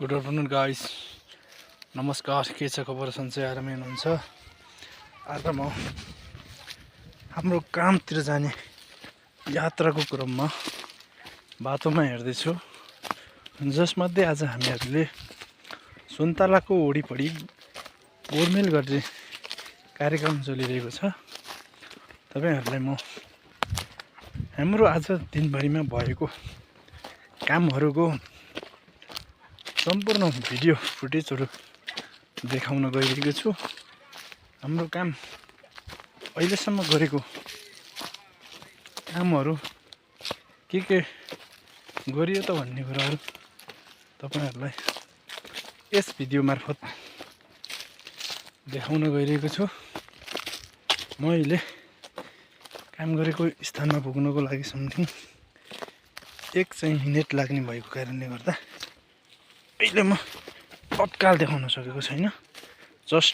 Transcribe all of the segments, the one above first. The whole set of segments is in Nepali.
गुड आफ्टरनुन गाइस, नमस्कार। के छ खबर? सन्चै आरामै हुनुहुन्छ? आज म हाम्रो कामतिर जाने यात्राको क्रममा बाटोमा हेर्दैछु, जसमध्ये आज हामीहरूले सुन्तलाको वरिपरि गोडमेल गर्ने कार्यक्रम चलिरहेको छ। तपाईहरुलाई म हाम्रो आज दिनभरिमा भएको कामहरूको सम्पूर्ण भिडियो फुटेजहरू देखाउन गइरहेको छु। हाम्रो काम अहिलेसम्म गरेको कामहरू के गरियो त भन्ने कुराहरू तपाईहरुलाई यस भिडियो मार्फत देखाउन गइरहेको छु। मैले काम गरेको स्थानमा पुग्नको लागि समथिङ 1 चाहिँ मिनेट लाग्ने भएको कारणले गर्दा अहिले म तत्काल देखाउन सकेको छैन। जस्ट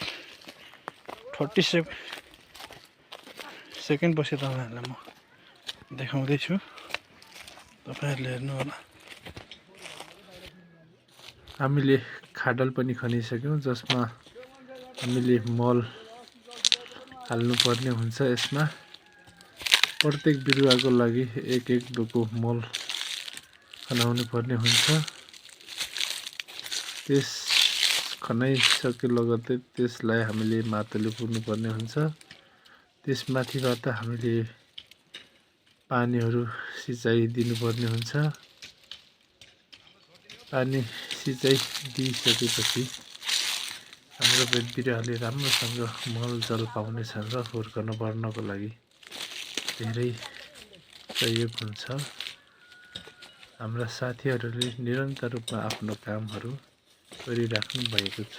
30 सेकेन्ड पछि तपाईहरुलाई म देखाउँदैछु, तपाईहरुले हेर्नु होला। हामीले खाडल पनि खनिसक्यौं, जसमा हामीले मल हाल्नु पर्ने हुन्छ। यसमा प्रत्येक बिरुवाको लागि एक डोको मल खनाउनु पर्ने हुन्छ। त्यस खनाइसके लगत्तै त्यसलाई हामीले माटोले पुर्नु पर्ने हुन्छ। त्यसमाथिबाट हामीले पानीहरू सिँचाइ दिनुपर्ने हुन्छ। पानी सिँचाइ दिइसकेपछि हाम्रो बोट बिरुवाले राम्रोसँग मलजल पाउनेछन् र हुर्कन बढ्नको लागि धेरै सहयोग हुन्छ। हाम्रा साथीहरूले निरन्तर रूपमा आफ्नो कामहरू गरिराख्नु भएको छ।